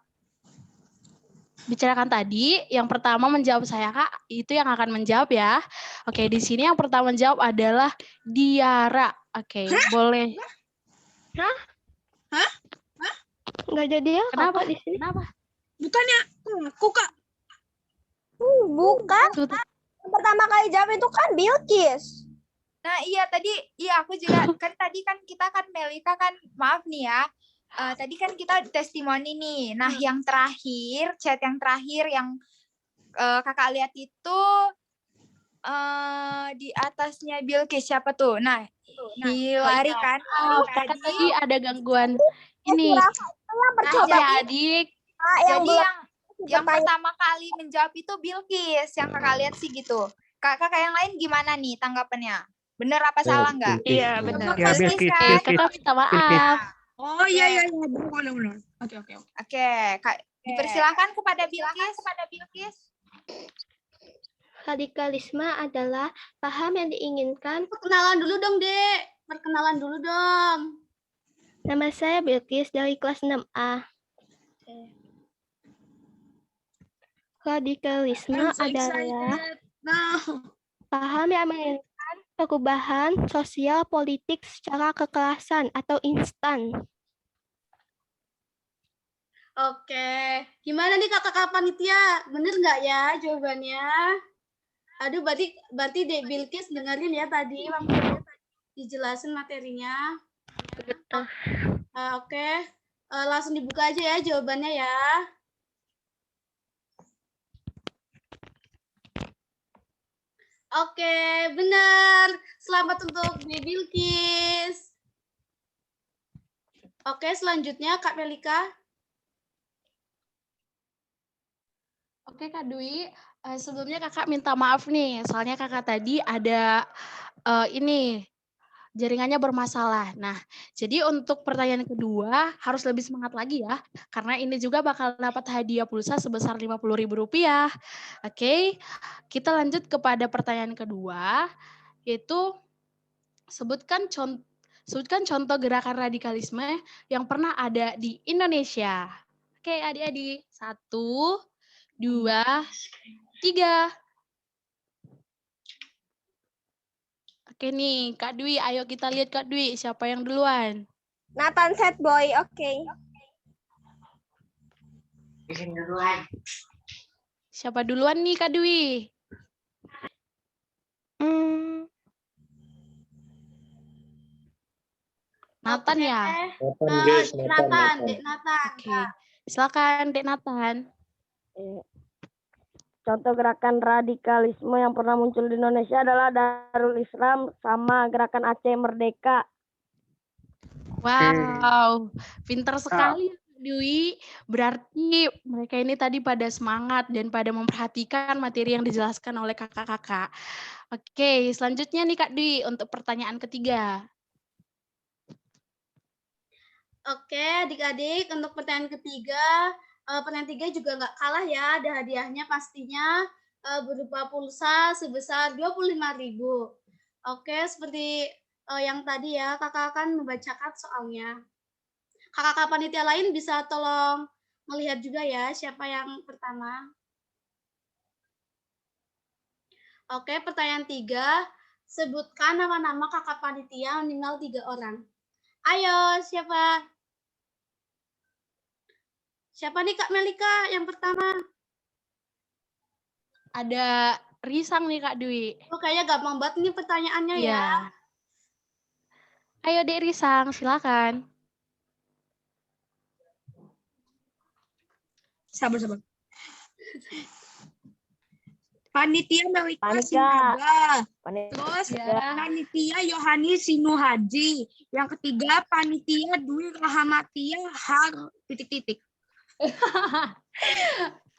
bicarakan tadi, yang pertama menjawab saya Kak, itu yang akan menjawab ya. Oke, di sini yang pertama menjawab adalah Diara. Oke, boleh. Hah? Nggak jadi ya? Kenapa? Di sini? Kenapa? Bukannya aku Kak. Bukan. Yang pertama kali jawab itu kan Bilkis. Nah, aku juga kan tadi kan kita kan Melika kan maaf nih ya. Tadi kan kita testimoni nih. Nah, yang terakhir, chat yang terakhir yang Kakak lihat itu di atasnya Bilkis siapa tuh? Nah, Hilary kan. Kakak tadi ada gangguan ini. Nah, adik. Jadi yang pertama kali menjawab itu Bilkis, yang Kakak lihat sih gitu. Kakak yang lain gimana nih tanggapannya? Bener apa salah nggak? Iya, benar. Ya, Bilkis kan? Kakak minta maaf. Oh iya benar. Oke, Kak, dipersilahkan kepada Bilkis. Radikalisme adalah paham yang diinginkan. Perkenalan dulu dong, Dek. Nama saya Bilkis dari kelas 6A. Radikalisme adalah paham yang menginginkan perubahan sosial politik secara kekerasan atau instan. Oke, gimana nih kakak panitia? Bener nggak ya jawabannya? Aduh, berarti Dek Bilkis dengerin ya tadi waktu dijelasin materinya. Oke, langsung dibuka aja ya jawabannya ya. Oke, benar. Selamat untuk Dek Bilkis. Oke, selanjutnya Kak Melika. Oke Kak Dwi, sebelumnya kakak minta maaf nih, soalnya kakak tadi ada jaringannya bermasalah. Nah, jadi untuk pertanyaan kedua harus lebih semangat lagi ya, karena ini juga bakal dapat hadiah pulsa sebesar Rp50.000. Oke, kita lanjut kepada pertanyaan kedua, yaitu sebutkan contoh gerakan radikalisme yang pernah ada di Indonesia. Oke, adik-adik. 1, 2, 3. Oke nih, Kak Dwi, ayo kita lihat Kak Dwi, siapa yang duluan? Nathan Set Boy, oke. Siapa duluan nih Kak Dwi? Nathan ya? Nathan. Oke, silakan Dek Nathan. Contoh gerakan radikalisme yang pernah muncul di Indonesia adalah Darul Islam sama gerakan Aceh Merdeka. Wow, pinter sekali Dwi. Berarti mereka ini tadi pada semangat dan pada memperhatikan materi yang dijelaskan oleh kakak-kakak. Oke, selanjutnya nih Kak Dwi untuk pertanyaan ketiga. Oke, adik-adik, untuk pertanyaan ketiga juga nggak kalah ya, ada hadiahnya pastinya berupa pulsa sebesar 25.000. Oke, seperti yang tadi ya, kakak akan membacakan soalnya. Kakak-kakak panitia lain bisa tolong melihat juga ya siapa yang pertama. Oke, pertanyaan 3, sebutkan nama-nama kakak panitia minimal 3 orang. Ayo, siapa? Siapa nih Kak Melika yang pertama? Ada Risang nih Kak Dwi. Oh, kayaknya gampang banget nih pertanyaannya ya. Ayo Dek Risang, silakan. Sabar. Panitia Melika Sinaga. Terus panitia Yohani Sinuhaji. Yang ketiga panitia Dwi Rahmatia Har ...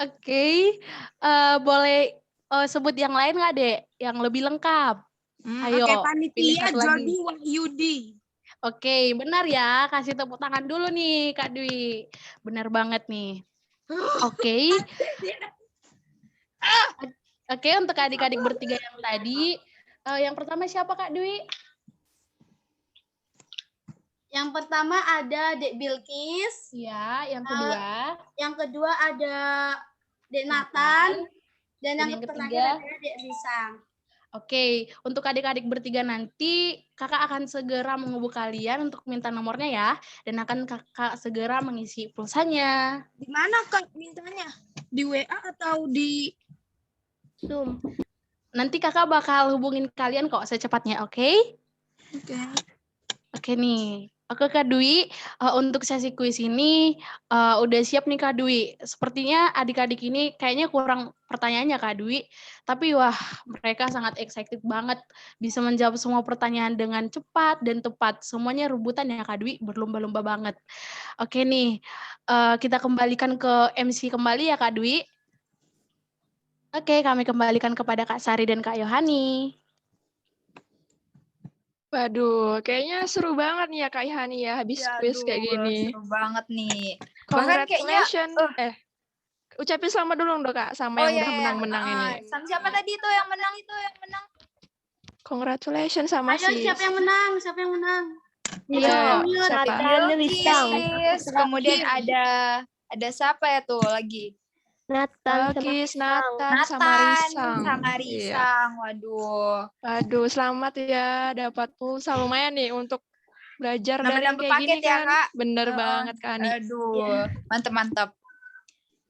Oke, boleh sebut yang lain nggak Dek? Yang lebih lengkap. Ayo. Oke, panitia Jody Wahyudi. Oke, benar ya. Kasih tepuk tangan dulu nih Kak Dwi. Benar banget nih. Oke. Oke, untuk adik-adik bertiga yang tadi, yang pertama siapa Kak Dwi? Yang pertama ada Dek Bilkis. Ya, yang kedua. Yang kedua ada Dek Nathan. Dan yang ketiga ada Dek Risang. Oke, untuk adik-adik bertiga nanti kakak akan segera menghubungi kalian untuk minta nomornya ya. Dan akan kakak segera mengisi pulsanya. Di mana Kak mintanya? Di WA atau di Zoom? Nanti kakak bakal hubungin kalian kok secepatnya, oke? Oke. Oke nih. Oke Kak Dwi, untuk sesi kuis ini udah siap nih Kak Dwi. Sepertinya adik-adik ini kayaknya kurang pertanyaannya Kak Dwi. Tapi wah, mereka sangat excited banget bisa menjawab semua pertanyaan dengan cepat dan tepat. Semuanya rebutan ya Kak Dwi, berlomba-lomba banget. Oke nih, kita kembalikan ke MC kembali ya Kak Dwi. Oke, kami kembalikan kepada Kak Sari dan Kak Yohani. Waduh, kayaknya seru banget nih ya Kak Yohani ya, habis quiz kayak gini. Seru banget nih. Congratulations. Ucapin selamat dulu dong Kak, sama yang udah menang-menang ini. Sama siapa tadi itu yang menang? Congratulations sama Ayo, siapa yang menang? Iya, Bilkis. Kemudian ada siapa ya tuh lagi? Nathan sama Risang. Iya. Waduh, selamat ya dapat pulsa lumayan nih untuk belajar dari kayak gini ya, kan. Kak? Bener banget Kak Ani. Aduh, mantep.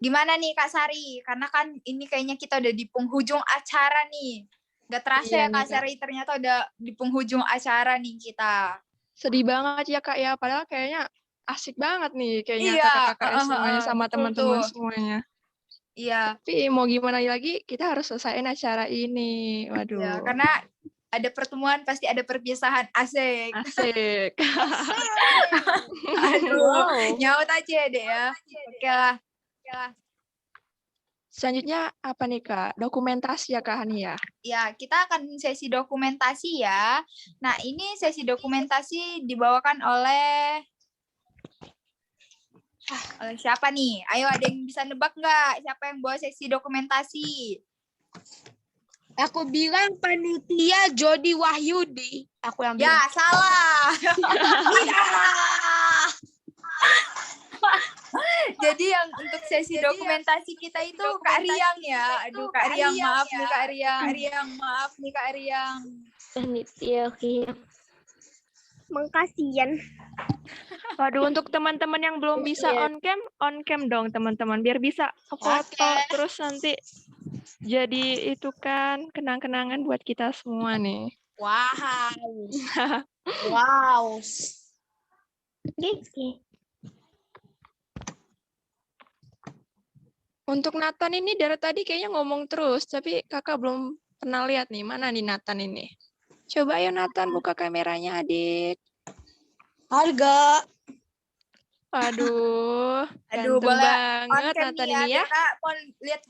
Gimana nih Kak Sari? Karena kan ini kayaknya kita udah di penghujung acara nih. Gak terasa ya Kak Sari, ternyata udah di penghujung acara nih kita. Sedih banget ya Kak ya, padahal kayaknya asik banget nih kayaknya kakak-kakak semuanya sama teman-teman semuanya. Iya. Tapi mau gimana lagi, kita harus selesaiin acara ini. Waduh. Ya, karena ada pertemuan pasti ada perpisahan. Asik. Aduh, nyaut aja deh ya. Oke lah. Selanjutnya apa nih Kak? Dokumentasi ya Kak Hani ya? Ya, kita akan sesi dokumentasi ya. Nah, ini sesi dokumentasi dibawakan oleh siapa nih? Ayo, ada yang bisa nebak nggak? Siapa yang bawa sesi dokumentasi? Aku bilang panitia Jody Wahyudi. Aku yang Ya, bilang. salah. Jadi yang untuk sesi dokumentasi kita itu Kak Riang ya. Aduh, Kak Riang, maaf nih Kak Riang. Panitia, oke. Mengkasian. Waduh, untuk teman-teman yang belum bisa on cam dong teman-teman, biar bisa foto terus nanti jadi itu kan kenang-kenangan buat kita semua nih. Wow. Wow. Untuk Nathan ini dari tadi kayaknya ngomong terus, tapi kakak belum pernah lihat nih, mana nih Nathan ini. Coba ayo Nathan buka kameranya adik. Harga. Aduh, Aduh, ganteng boleh banget on-cam Nathan nih ya, ini ya. biar Kak mau lihat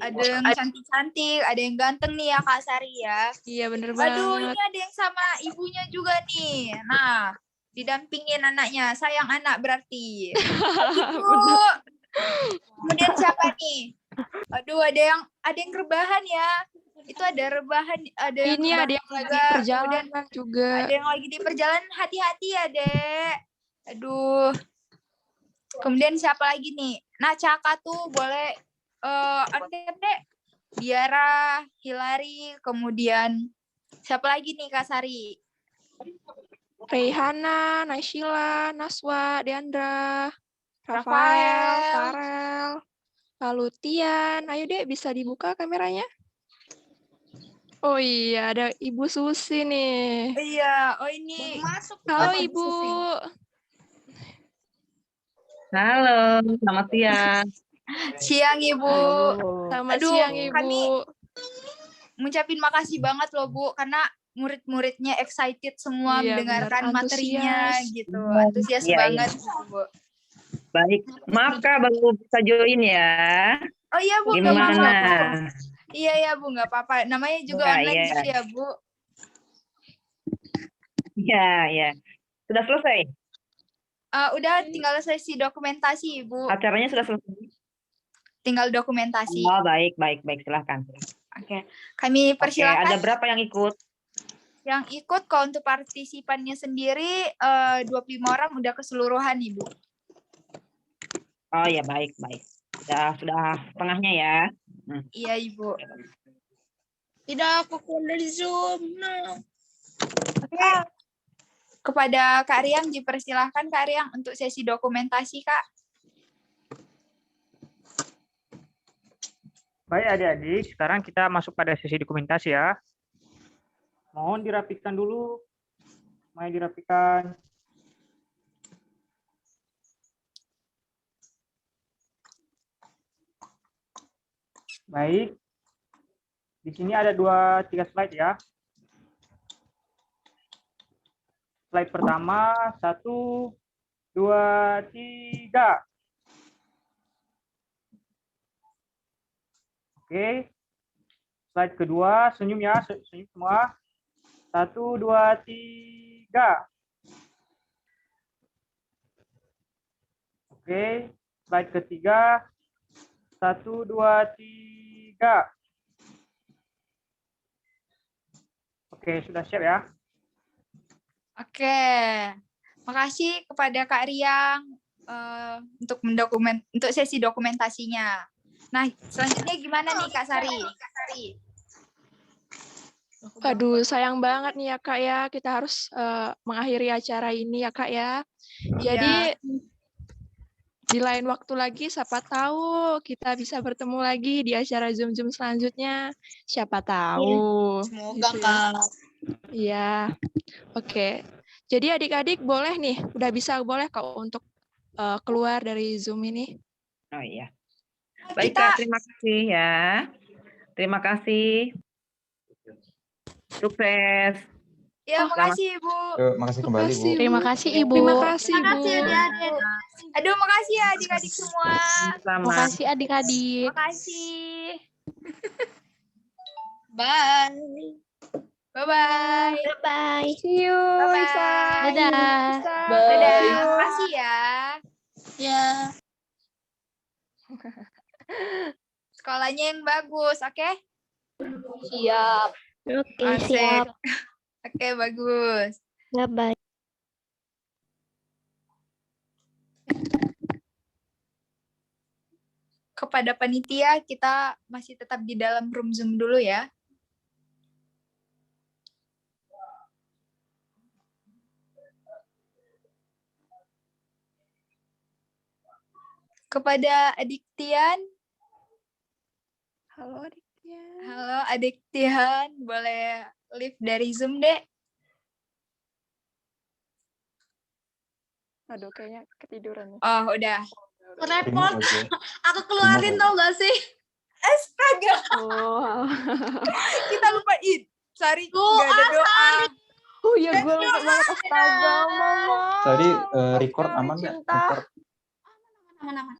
ada yang cantik-cantik, ada yang ganteng nih ya Kak Sari ya. Iya bener Aduh, banget. ini ada yang sama ibunya juga nih. Nah, didampingin anaknya, sayang anak berarti. Ibu. Kemudian siapa nih? Aduh, ada yang rebahan ya. Itu ada rebahan, ada yang Ini ada rebahan yang lagi juga. perjalanan juga. Ada yang lagi di perjalanan, hati-hati ya, Dek. Aduh. Kemudian siapa lagi nih? Nah, Caka tuh boleh on-cam, Dek. Diara, Hilary, kemudian siapa lagi nih Kak Sari? Reihana, Naysila, Naswa, Deandra, Rafael, Farel, lalu Tian. Ayo deh, bisa dibuka kameranya? Oh iya, ada Ibu Susi nih. Iya, oh ini. Masuk. Halo Ibu. Halo, selamat siang. Siang Ibu. Selamat siang Ibu. Kami ngucapin makasih banget loh Bu, karena murid-muridnya excited semua mendengarkan materinya gitu. Antusias banget gitu, Bu. Baik, maaf Kak baru bisa join ya. Oh iya Bu, nggak Gimana? apa-apa. Iya ya Bu, nggak apa-apa. Namanya juga online gitu ya Bu. Iya, ya. Sudah selesai? Udah tinggal sesi dokumentasi Ibu. Acaranya sudah selesai? Tinggal dokumentasi. Oh, baik, silahkan. Oke, kami persilakan. Ada berapa yang ikut? Yang ikut kalau untuk partisipannya sendiri 25 orang udah keseluruhan Ibu. Oh ya, baik. Sudah setengahnya ya. Iya Ibu. Tidak, aku keluar dari Zoom. No. Oke. Kepada Kak Riang dipersilahkan Kak Riang untuk sesi dokumentasi Kak. Baik adik-adik, sekarang kita masuk pada sesi dokumentasi ya. Mohon dirapikan dulu. Mari dirapikan. Baik. Di sini ada 2-3 slide ya. Slide pertama, 1, 2, 3. Oke. Slide kedua, senyum ya, senyum semua. 1, 2, 3. Oke. Slide ketiga. 1, 2, 3. Oke, sudah siap ya. Oke. Makasih kepada Kak Riang untuk sesi dokumentasinya. Nah, selanjutnya gimana nih Kak Sari? Aduh, sayang banget nih ya Kak ya. Kita harus mengakhiri acara ini ya Kak ya. Jadi di lain waktu lagi, siapa tahu kita bisa bertemu lagi di acara Zoom selanjutnya. Siapa tahu. Semoga gitu Kak. Iya. Oke. Jadi adik-adik boleh nih, boleh Kak untuk keluar dari Zoom ini. Oh iya. Baik Kak, terima kasih ya. Terima kasih. Sukses. Ya, makasih Ibu. Makasih kembali, Bu. Terima kasih Ibu. Terima kasih, Terima kasih Bu. adik-adik. Aduh, makasih ya adik-adik semua. Sama. Makasih adik-adik. Makasih. Bye. Bye-bye. Bye. See you, Bye-bye. Lisa. Dadah. Dadah. Makasih ya. Ya. Sekolahnya yang bagus, oke? Siap. Oke, Asik. siap. Oke, bagus. Bye-bye. Kepada panitia, kita masih tetap di dalam room Zoom dulu ya. Kepada Adik Tian. Halo Adik Tian. Halo Adik Tian, boleh live dari Zoom, Dek? Aduh, kayaknya ketiduran nih. Oh, udah. Repot. Aku keluarin tau gak sih? Astaga. Oh, Kita lupa Sari, Tuh, nggak ada doa. oh ya gue lupa banget. Astaga, Mama. Tadi record aman nggak? Cinta. Record. Aman-aman.